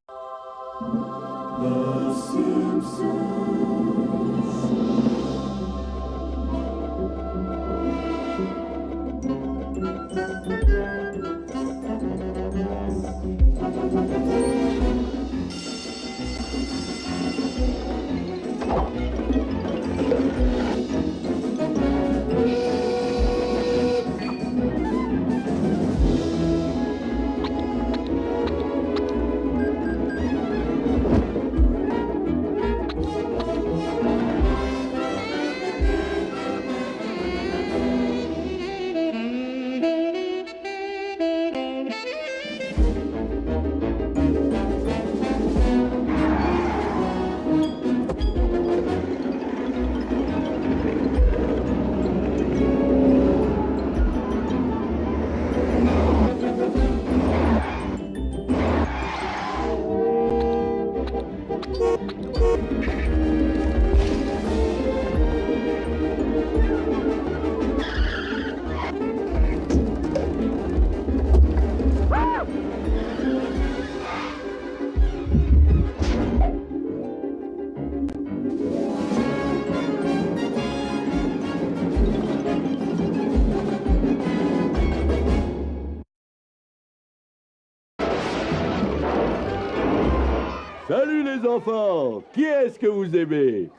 The Simpsons. Salut les enfants! Qui est-ce que vous aimez?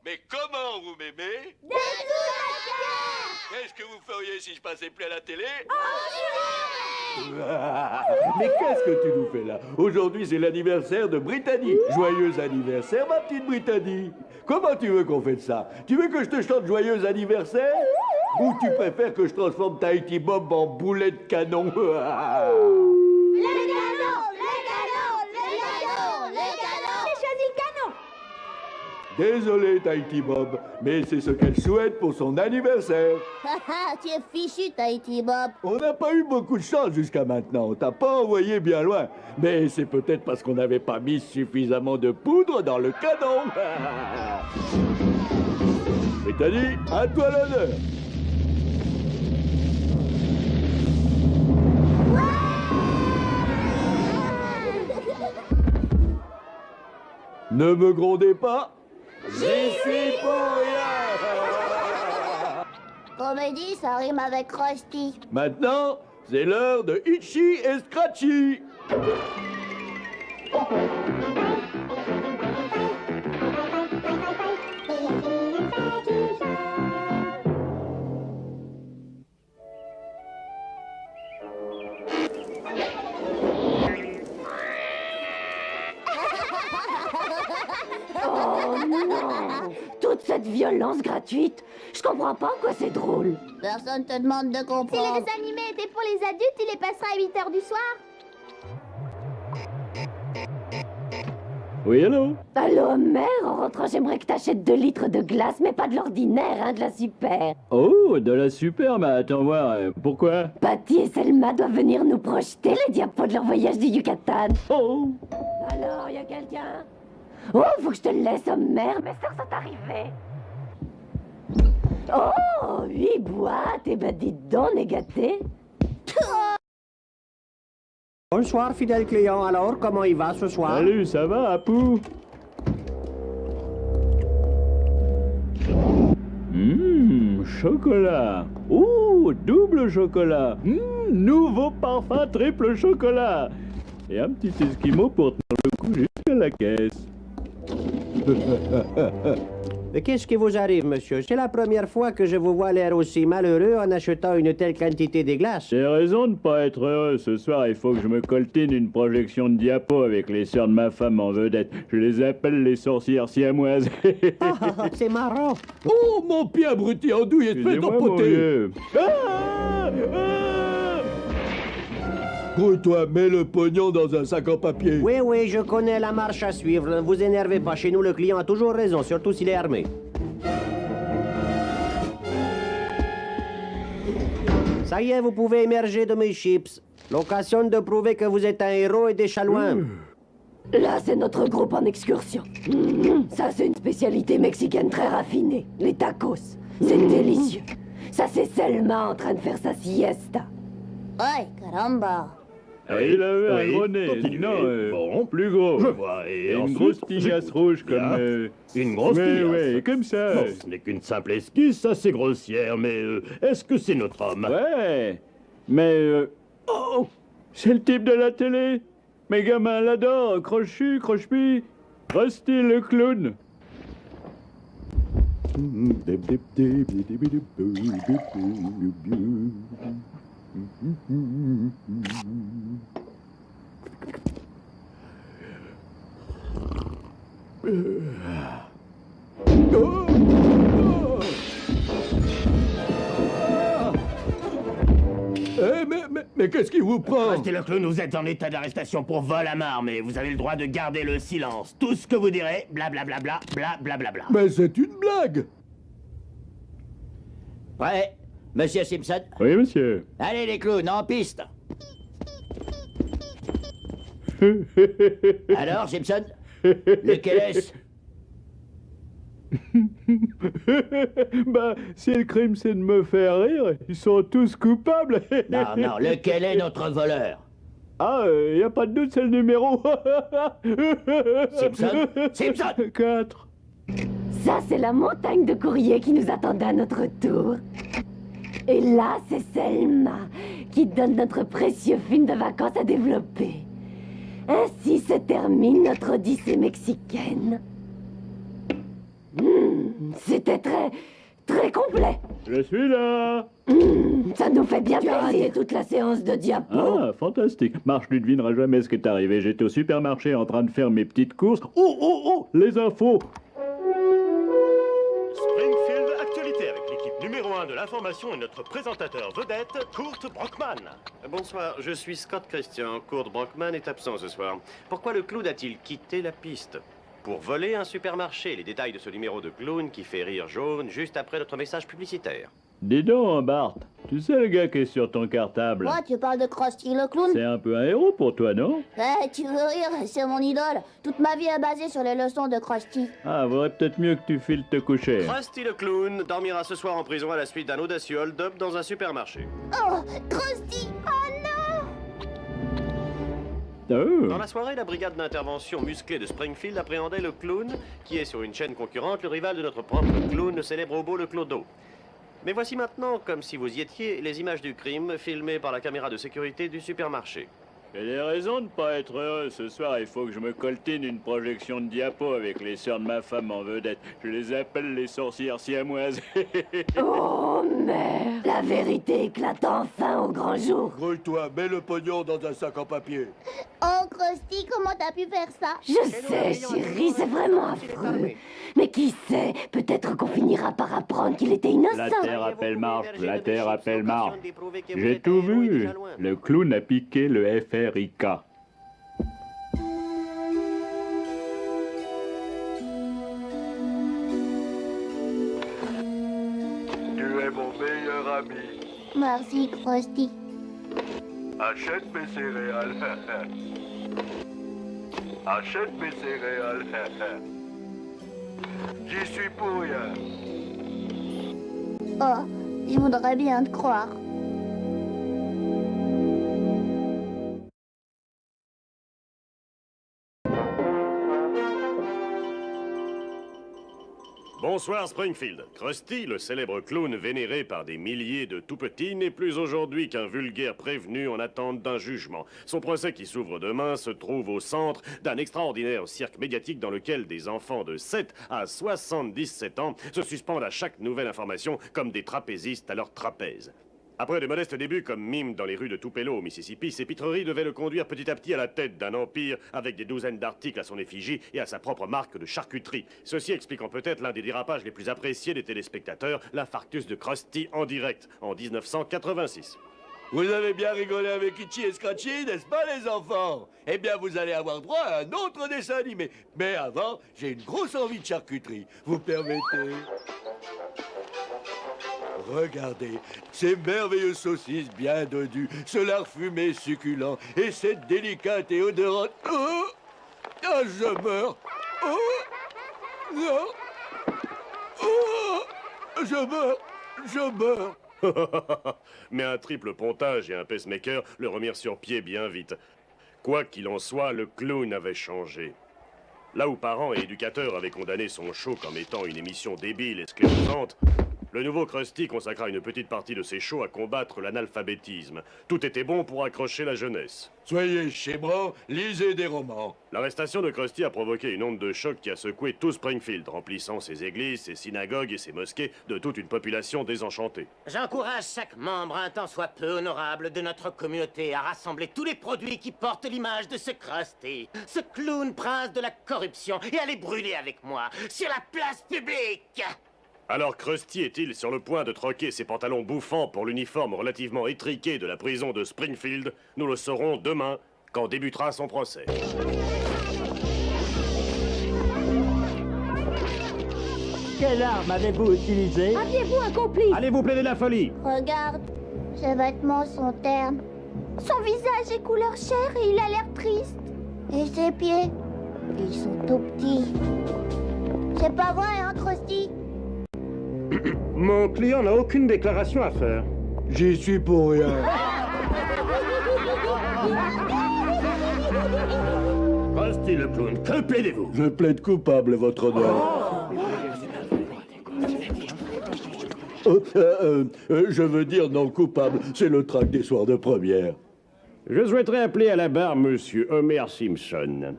Mais comment vous m'aimez? De tout notre cœur! Qu'est-ce que vous feriez si je passais plus à la télé? Mais qu'est-ce que tu nous fais là? Aujourd'hui, c'est l'anniversaire de Brittany. Joyeux anniversaire, ma petite Brittany. Comment tu veux qu'on fasse ça? Tu veux que je te chante joyeux anniversaire? Ou tu préfères que je transforme Tahiti Bob en boulet de canon? Les canons! Les canons! Les canons! Les canons! J'ai choisi le canon! Désolé, Tahiti Bob, mais c'est ce qu'elle souhaite pour son anniversaire. Haha, tu es fichu, Tahiti Bob. On n'a pas eu beaucoup de chance jusqu'à maintenant. On t'a pas envoyé bien loin. Mais c'est peut-être parce qu'on n'avait pas mis suffisamment de poudre dans le canon. Brittany, à toi l'honneur. Ne me grondez pas. J'y suis pour rien. Comédie, ça rime avec Krusty. Maintenant, c'est l'heure de Itchy et Scratchy. Oh non! Toute cette violence gratuite, je comprends pas en quoi c'est drôle. Personne te demande de Si comprendre. les dessins animés étaient pour les adultes, il les passera à 8h du soir. Oui, allô? Allô, mère, en rentrant, j'aimerais que t'achètes 2 litres de glace, mais pas de l'ordinaire, hein, de la super. Oh, de la super, mais attends voir, pourquoi? Patty et Selma doivent venir nous projeter les diapos de leur voyage du Yucatan. Oh! Alors, y a quelqu'un? Oh, faut que je te le laisse, oh mère, mes sœurs sont arrivées. Oh, 8 boîtes, eh ben dites donc, on est gâtés. Bonsoir, fidèle client. Alors, comment il va ce soir? Salut, ça va, Apu? Chocolat. Ouh, double chocolat. Nouveau parfum triple chocolat. Et un petit esquimau pour tenir le coup jusqu'à la caisse. Mais qu'est-ce qui vous arrive, monsieur? C'est la première fois que je vous vois l'air aussi malheureux en achetant une telle quantité de glace. J'ai raison de pas être heureux. Ce soir, il faut que je me coltine une projection de diapo avec les sœurs de ma femme en vedette. Je les appelle les sorcières siamoises. C'est marrant. Oh, mon pied abruti en douille, espèce d'empoté! Grouille-toi, mets le pognon dans un sac en papier. Oui, oui, je connais la marche à suivre. Ne vous énervez pas. Chez nous, le client a toujours raison, surtout s'il est armé. Ça y est, vous pouvez émerger de mes chips. L'occasion de prouver que vous êtes un héros et des chalouins. Là, c'est notre groupe en excursion. Ça, c'est une spécialité mexicaine très raffinée. Les tacos. C'est délicieux. Ça, c'est Selma en train de faire sa siesta. Ouais, caramba. Il avait un gros nez. continuez. Non, Bon. plus gros. Je vois, et Et une ensuite, grosse tignasse j'écoute. rouge Bien. comme... Une grosse ouais, tignasse. ouais, comme ça. Bon, ce n'est qu'une simple esquisse assez grossière, mais est-ce que c'est notre homme? Ouais, mais... Oh, c'est le type de la télé. Mes gamins l'adorent. Crochu, Croche-Pi, Rusty le clown. Mais qu'est-ce qui vous prend? Restez le clown, vous êtes en état d'arrestation pour vol à mort, mais vous avez le droit de garder le silence. Tout ce que vous direz, blablabla, blablabla. Mais c'est une blague. Prêt, Monsieur Simpson? Oui, monsieur. Allez les clowns, en piste. Alors, Simpson? Lequel est-ce? Bah, si le crime c'est de me faire rire, ils sont tous coupables. Non, non, lequel est notre voleur? Ah, y a pas de doute, c'est le numéro. Simpson? Simpson! 4. Ça, c'est la montagne de courrier qui nous attendait à notre tour. Et là, c'est Selma qui donne notre précieux film de vacances à développer. Ainsi se termine notre odyssée mexicaine. C'était très complet. Je suis là. Ça nous fait bien plaisir. Toute la séance de diapo. Ah, fantastique. Marche, tu devineras jamais ce qui est arrivé. J'étais au supermarché en train de faire mes petites courses. Oh, les infos. Springfield Actualité avec l'équipe numéro 1 de l'information et notre présentateur vedette, Kurt Brockman. Bonsoir, je suis Scott Christian. Kurt Brockman est absent ce soir. Pourquoi le clown a-t-il quitté la piste? Pour voler un supermarché. Les détails de ce numéro de clown qui fait rire jaune juste après notre message publicitaire. Dis donc, Bart, tu sais le gars qui est sur ton cartable? Quoi, tu parles de Krusty le clown? C'est un peu un héros pour toi, non? Tu veux rire? C'est mon idole. Toute ma vie est basée sur les leçons de Krusty. Ah, vaudrait peut-être mieux que tu files te coucher. Krusty le clown dormira ce soir en prison à la suite d'un audacieux hold-up dans un supermarché. Oh, Krusty! Oh non! Dans la soirée, la brigade d'intervention musclée de Springfield appréhendait le clown, qui est sur une chaîne concurrente le rival de notre propre clown, le célèbre hobo le clodo. Mais voici maintenant, comme si vous y étiez, les images du crime filmées par la caméra de sécurité du supermarché. J'ai des raisons de pas être heureux. Ce soir, il faut que je me coltine une projection de diapo avec les sœurs de ma femme en vedette. Je les appelle les sorcières siamoises. Oh, merde. La vérité éclate enfin au grand jour. Grouille-toi, mets le pognon dans un sac en papier. Oh, Krusty, comment t'as pu faire ça? Je sais, chérie, c'est vraiment affreux. Mais qui sait, peut-être qu'on finira par apprendre qu'il était innocent. La terre appelle marche, la terre appelle marche. J'ai tout vu. Le clown a piqué le FRIK. Tu es mon meilleur ami. Merci, Krusty. Achète mes céréales. Achète mes céréales. J'y suis pour rien. Oh, je voudrais bien te croire. Bonsoir Springfield. Krusty, le célèbre clown vénéré par des milliers de tout-petits, n'est plus aujourd'hui qu'un vulgaire prévenu en attente d'un jugement. Son procès qui s'ouvre demain se trouve au centre d'un extraordinaire cirque médiatique dans lequel des enfants de 7 à 77 ans se suspendent à chaque nouvelle information comme des trapézistes à leur trapèze. Après de modestes débuts comme mime dans les rues de Tupelo au Mississippi, ses pitreries devaient le conduire petit à petit à la tête d'un empire avec des douzaines d'articles à son effigie et à sa propre marque de charcuterie. Ceci expliquant peut-être l'un des dérapages les plus appréciés des téléspectateurs, l'infarctus de Krusty en direct en 1986. Vous avez bien rigolé avec Itchy et Scratchy, n'est-ce pas les enfants? Eh bien, vous allez avoir droit à un autre dessin animé. Mais avant, j'ai une grosse envie de charcuterie. Vous permettez? Regardez, ces merveilleuses saucisses bien dodues, ce lard fumé succulent et cette délicate et odorante... Oh, ah, je meurs. Oh, non. Oh, je meurs. Mais un triple pontage et un pacemaker le remirent sur pied bien vite. Quoi qu'il en soit, le clown avait changé. Là où parents et éducateurs avaient condamné son show comme étant une émission débile et sclérosante, le nouveau Krusty consacra une petite partie de ses shows à combattre l'analphabétisme. Tout était bon pour accrocher la jeunesse. Soyez chébrants, lisez des romans. L'arrestation de Krusty a provoqué une onde de choc qui a secoué tout Springfield, remplissant ses églises, ses synagogues et ses mosquées de toute une population désenchantée. J'encourage chaque membre, un tant soit peu honorable, de notre communauté à rassembler tous les produits qui portent l'image de ce Krusty, ce clown prince de la corruption, et à les brûler avec moi, sur la place publique. Alors Krusty est-il sur le point de troquer ses pantalons bouffants pour l'uniforme relativement étriqué de la prison de Springfield? Nous le saurons demain, quand débutera son procès. Quelle arme avez-vous utilisée? Aviez-vous un complice? Allez-vous plaider la folie? Regarde, ses vêtements sont ternes. Son visage est couleur chair et il a l'air triste. Et ses pieds, ils sont tout petits. C'est pas vrai, hein, Krusty? Mon client n'a aucune déclaration à faire. J'y suis pour rien. Krusty le clown, que plaidez-vous? Je plaide coupable, votre honneur. Je veux dire non coupable. C'est le trac des soirs de première. Je souhaiterais appeler à la barre Monsieur Homer Simpson.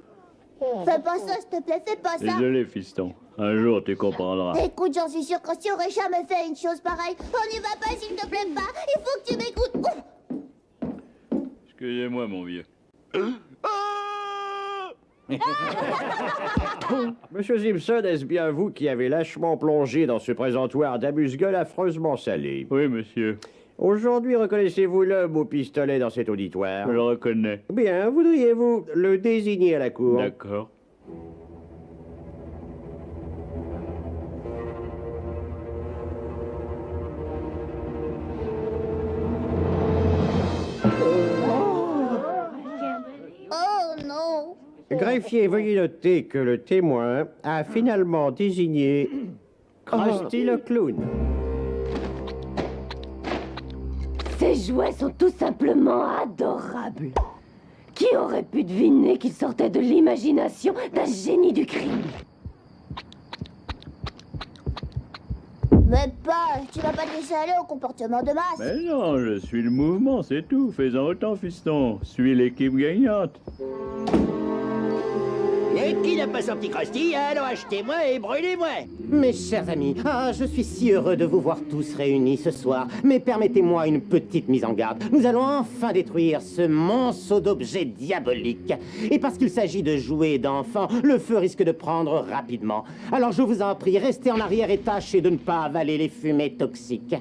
Fais pas ça, s'il te plaît, fais pas ça. Désolé, fiston. Un jour, tu comprendras. Écoute, j'en suis sûr que Krusty aurait jamais fait une chose pareille. On n'y va pas, s'il te plaît pas. Il faut que tu m'écoutes. Ouf. Excusez-moi, mon vieux. Monsieur Simpson, est-ce bien vous qui avez lâchement plongé dans ce présentoir d'amuse-gueule affreusement salé? Oui, monsieur. Aujourd'hui, reconnaissez-vous l'homme au pistolet dans cet auditoire? Je le reconnais. Bien, voudriez-vous le désigner à la cour? D'accord. Oh non. Greffier, veuillez noter que le témoin a finalement désigné Krusty le clown. Ces jouets sont tout simplement adorables. Qui aurait pu deviner qu'ils sortaient de l'imagination d'un génie du crime? Mais pas, tu vas pas te laisser aller au comportement de masse. Mais non, je suis le mouvement, c'est tout. Fais-en autant, fiston. Suis l'équipe gagnante. Et qui n'a pas son petit Krusty? Alors achetez-moi et brûlez-moi. Mes chers amis, je suis si heureux de vous voir tous réunis ce soir. Mais permettez-moi une petite mise en garde. Nous allons enfin détruire ce monceau d'objets diaboliques. Et parce qu'il s'agit de jouets d'enfants, le feu risque de prendre rapidement. Alors je vous en prie, restez en arrière et tâchez de ne pas avaler les fumées toxiques.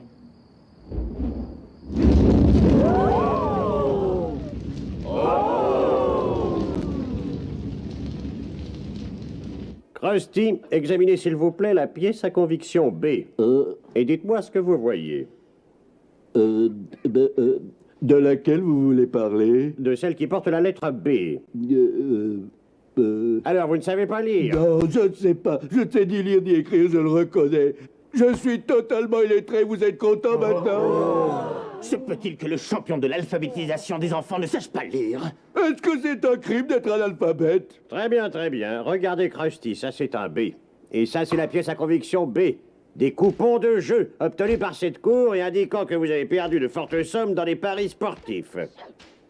Krusty, examinez s'il vous plaît la pièce à conviction B. Et dites-moi ce que vous voyez. De laquelle vous voulez parler? De celle qui porte la lettre B. Alors, vous ne savez pas lire? Non, je ne sais pas. Je ne sais ni lire ni écrire, je le reconnais. Je suis totalement illettré, vous êtes content maintenant? Se peut-il que le champion de l'alphabétisation des enfants ne sache pas lire? Est-ce que c'est un crime d'être analphabète? Très bien, très bien. Regardez Krusty, ça c'est un B. Et ça c'est la pièce à conviction B. Des coupons de jeu obtenus par cette cour et indiquant que vous avez perdu de fortes sommes dans les paris sportifs.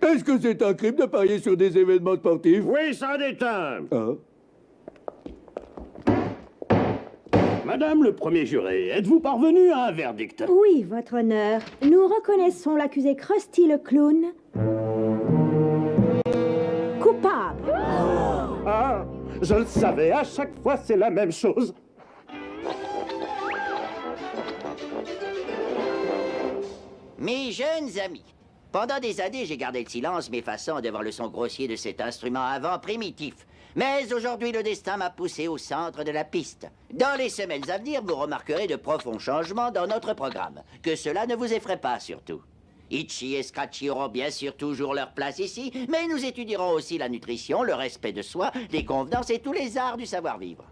Est-ce que c'est un crime de parier sur des événements sportifs? Oui, c'en est un. Hein? Madame le premier juré, êtes-vous parvenu à un verdict? Oui, votre honneur. Nous reconnaissons l'accusé Krusty le clown coupable. Ah, je le savais, à chaque fois c'est la même chose. Mes jeunes amis, pendant des années, j'ai gardé le silence, m'effaçant devant le son grossier de cet instrument à vent primitif. Mais aujourd'hui, le destin m'a poussé au centre de la piste. Dans les semaines à venir, vous remarquerez de profonds changements dans notre programme. Que cela ne vous effraie pas, surtout. Itchy et Scratchy auront bien sûr toujours leur place ici, mais nous étudierons aussi la nutrition, le respect de soi, les convenances et tous les arts du savoir-vivre.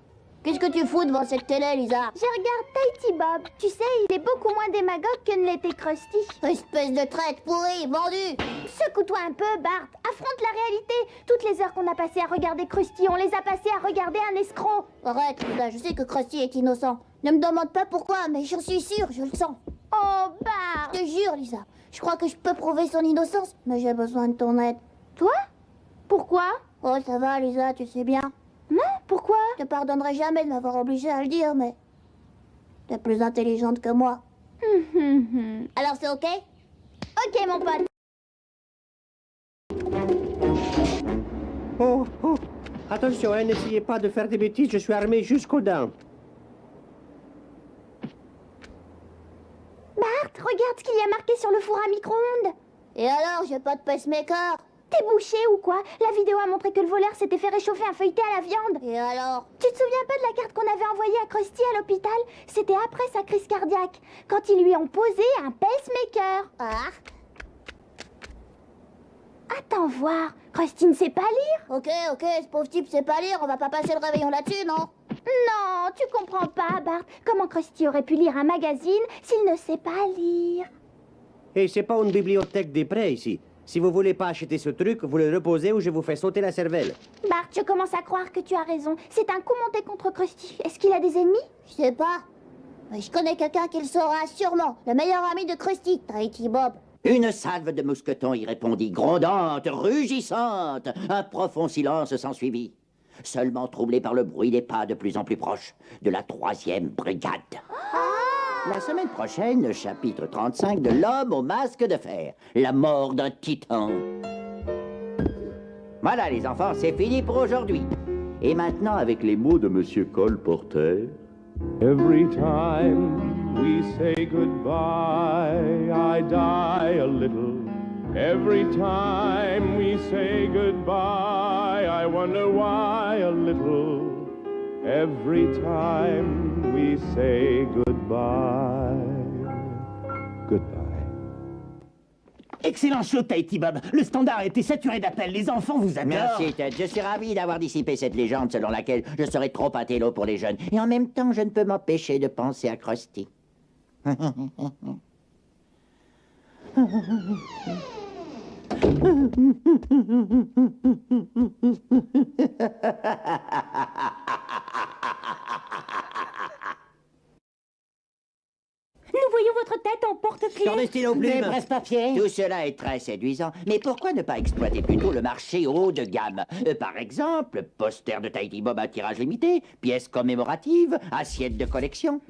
Que Qu'est-ce que tu fous devant cette télé, Lisa? Je regarde Tahiti Bob. Tu sais, il est beaucoup moins démagogue que ne l'était Krusty. Espèce de traite pourrie, vendue. Secoue-toi un peu, Bart. Affronte la réalité. Toutes les heures qu'on a passées à regarder Krusty, on les a passées à regarder un escroc. Arrête, Lisa, je sais que Krusty est innocent. Ne me demande pas pourquoi, mais j'en suis sûre, je le sens. Oh, Bart. Je te jure, Lisa. Je crois que je peux prouver son innocence, mais j'ai besoin de ton aide. Toi? Pourquoi? Oh, ça va, Lisa, tu sais bien. Non, pourquoi? Je te pardonnerai jamais de m'avoir obligée à le dire, mais... T'es plus intelligente que moi. Alors c'est ok? Ok, mon pote. Oh, oh. Attention, hein, n'essayez pas de faire des bêtises, je suis armé jusqu'aux dents. Bart, regarde ce qu'il y a marqué sur le four à micro-ondes. Et alors, j'ai pas de pacemaker? T'es bouché ou quoi? La vidéo a montré que le voleur s'était fait réchauffer un feuilleté à la viande. Et alors? Tu te souviens pas de la carte qu'on avait envoyée à Krusty à l'hôpital? C'était après sa crise cardiaque, quand ils lui ont posé un pacemaker. Ah? Attends voir, Krusty ne sait pas lire. Ok, ce pauvre type sait pas lire, on va pas passer le réveillon là-dessus, non? Non, tu comprends pas, Bart. Comment Krusty aurait pu lire un magazine s'il ne sait pas lire? Et c'est pas une bibliothèque des prêts ici. Si vous voulez pas acheter ce truc, vous le reposez ou je vous fais sauter la cervelle. Bart, je commence à croire que tu as raison. C'est un coup monté contre Krusty. Est-ce qu'il a des ennemis? Je sais pas. Mais je connais quelqu'un qui le saura sûrement. Le meilleur ami de Krusty, Tahiti Bob. Une salve de mousquetons y répondit, grondante, rugissante. Un profond silence s'ensuivit, seulement troublé par le bruit des pas de plus en plus proches de la 3e brigade. La semaine prochaine, chapitre 35 de L'homme au masque de fer, la mort d'un titan. Voilà les enfants, c'est fini pour aujourd'hui. Et maintenant, avec les mots de Monsieur Colporteur... Every time we say goodbye, I die a little. Every time we say goodbye, I wonder why a little. Every time we say goodbye, goodbye. Excellent show, Tahiti Bob. Le standard a été saturé d'appels. Les enfants vous adorent. Merci, Ted. Je suis ravi d'avoir dissipé cette légende selon laquelle je serais trop intello pour les jeunes. Et en même temps, je ne peux m'empêcher de penser à Krusty. Nous voyons votre tête en porte-clés. Sur des stylos plumes. Des presse-papiers. Tout cela est très séduisant. Mais pourquoi ne pas exploiter plutôt le marché haut de gamme? Par exemple, poster de Tahiti Bob à tirage limité, pièces commémoratives, assiettes de collection.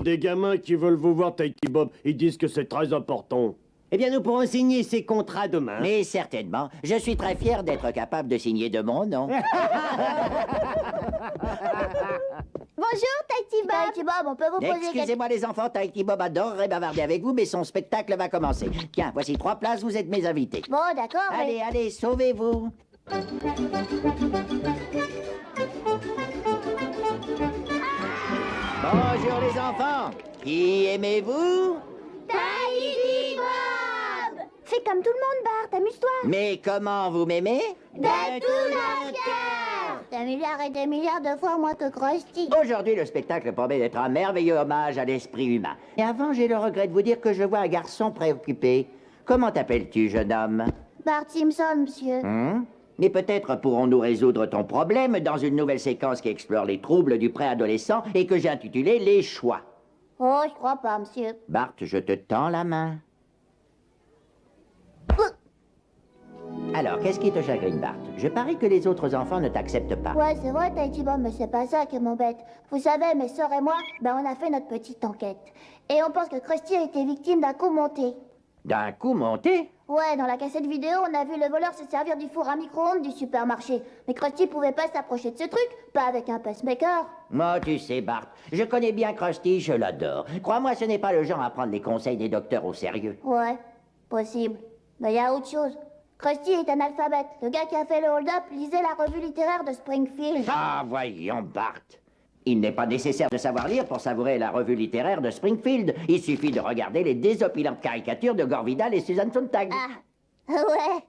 Des gamins qui veulent vous voir, Tahiti Bob, ils disent que c'est très important. Eh bien, nous pourrons signer ces contrats demain. Mais certainement. Je suis très fier d'être capable de signer de mon nom. Bonjour, Tahiti Bob. Tahiti Bob, on peut vous poser Excusez-moi les enfants, Tahiti Bob adorerait bavarder avec vous, mais son spectacle va commencer. Tiens, voici 3 places, vous êtes mes invités. Bon, d'accord, Allez, allez, sauvez-vous. Bonjour les enfants. Qui aimez-vous? Tahiti Bob! Fais comme tout le monde, Bart. Amuse-toi. Mais comment vous m'aimez? De tout notre cœur. Des milliards et des milliards de fois moins que Krusty. Aujourd'hui, le spectacle promet d'être un merveilleux hommage à l'esprit humain. Et avant, j'ai le regret de vous dire que je vois un garçon préoccupé. Comment t'appelles-tu, jeune homme? Bart Simpson, monsieur. Mais peut-être pourrons-nous résoudre ton problème dans une nouvelle séquence qui explore les troubles du préadolescent et que j'ai intitulée Les choix. Oh, je crois pas, monsieur. Bart, je te tends la main. Alors, qu'est-ce qui te chagrine, Bart? Je parie que les autres enfants ne t'acceptent pas. Ouais, c'est vrai, Tahiti Bob, mais c'est pas ça qui m'embête. Vous savez, mes sœurs et moi, on a fait notre petite enquête. Et on pense que Krusty a été victime d'un coup monté. D'un coup monté? Ouais, dans la cassette vidéo, on a vu le voleur se servir du four à micro-ondes du supermarché. Mais Krusty pouvait pas s'approcher de ce truc, pas avec un pacemaker. Moi, tu sais, Bart, je connais bien Krusty, je l'adore. Crois-moi, ce n'est pas le genre à prendre les conseils des docteurs au sérieux. Ouais, possible. Mais il y a autre chose. Krusty est analphabète. Le gars qui a fait le hold-up lisait la revue littéraire de Springfield. Ah, voyons, Bart. Il n'est pas nécessaire de savoir lire pour savourer la revue littéraire de Springfield. Il suffit de regarder les désopilantes caricatures de Gore Vidal et Susan Sontag. Ah, ouais.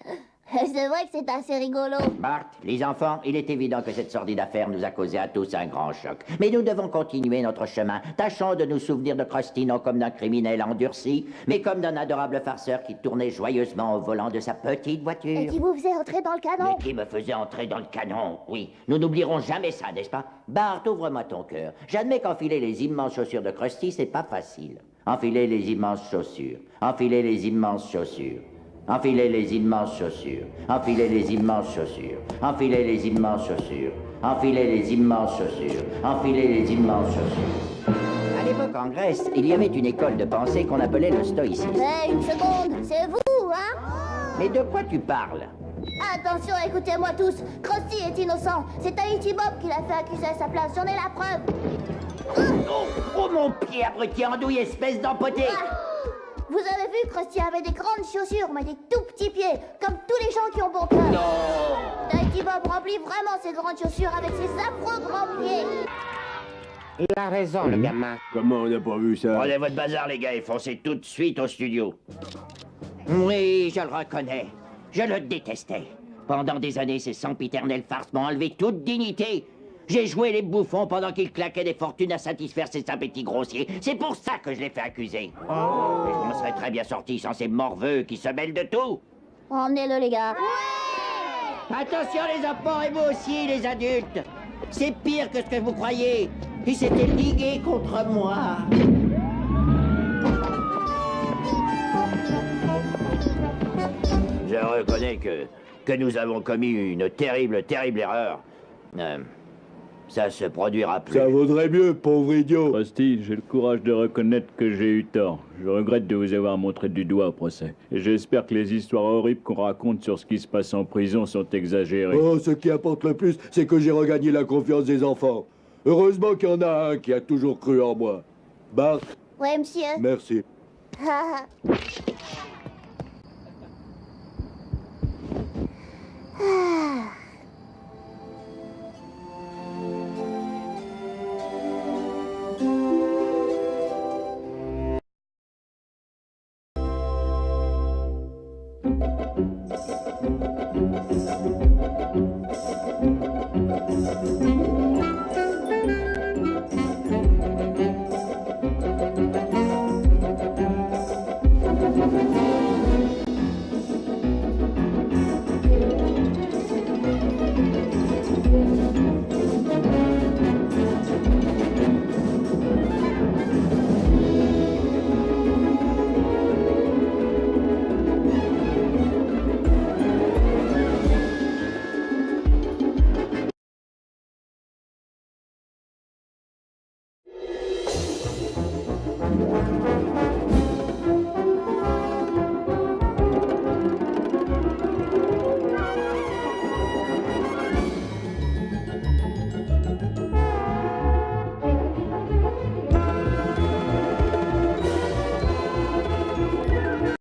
C'est vrai que c'est assez rigolo. Bart, les enfants, il est évident que cette sordide affaire nous a causé à tous un grand choc. Mais nous devons continuer notre chemin. Tâchons de nous souvenir de Krusty non comme d'un criminel endurci, mais comme d'un adorable farceur qui tournait joyeusement au volant de sa petite voiture. Et qui vous faisait entrer dans le canon. Mais qui me faisait entrer dans le canon, oui. Nous n'oublierons jamais ça, n'est-ce pas? Bart, ouvre-moi ton cœur. J'admets qu'enfiler les immenses chaussures de Krusty, c'est pas facile. Enfilez les immenses chaussures. Enfilez les immenses chaussures. Enfilez les immenses chaussures. Enfilez les immenses chaussures. Enfilez les immenses chaussures. Enfilez les immenses chaussures. Enfilez les immenses chaussures. À l'époque, en Grèce, il y avait une école de pensée qu'on appelait le stoïcisme. Hé, une seconde, c'est vous, hein? Mais de quoi tu parles? Attention, écoutez-moi tous. Krusty est innocent. C'est Tahiti Bob qui l'a fait accuser à sa place. J'en ai la preuve. Oh mon pied, abruti andouille, espèce d'empoté! Vous avez vu, Krusty avait des grandes chaussures, mais des tout petits pieds, comme tous les gens qui ont bon cœur. Non! Tahiti Bob remplit vraiment ses grandes chaussures avec ses affreux grands pieds. Il a raison, le gamin. Comment on n'a pas vu ça? Prenez votre bazar, les gars, et foncez tout de suite au studio. Oui, je le reconnais. Je le détestais. Pendant des années, ces sempiternelles farces m'ont enlevé toute dignité. J'ai joué les bouffons pendant qu'ils claquaient des fortunes à satisfaire ces appétits grossiers. C'est pour ça que je l'ai fait accuser. Mais je m'en serais très bien sorti sans ces morveux qui se mêlent de tout. Emmenez-le, les gars. Attention, les enfants, et vous aussi, les adultes. C'est pire que ce que vous croyez. Ils s'étaient ligués contre moi. Je reconnais que nous avons commis une terrible, terrible erreur. Ça se produira plus. Ça vaudrait mieux, pauvre idiot. Krusty, j'ai le courage de reconnaître que j'ai eu tort. Je regrette de vous avoir montré du doigt au procès. Et j'espère que les histoires horribles qu'on raconte sur ce qui se passe en prison sont exagérées. Oh, ce qui importe le plus, c'est que j'ai regagné la confiance des enfants. Heureusement qu'il y en a un qui a toujours cru en moi. Bart, Ouais, monsieur. merci.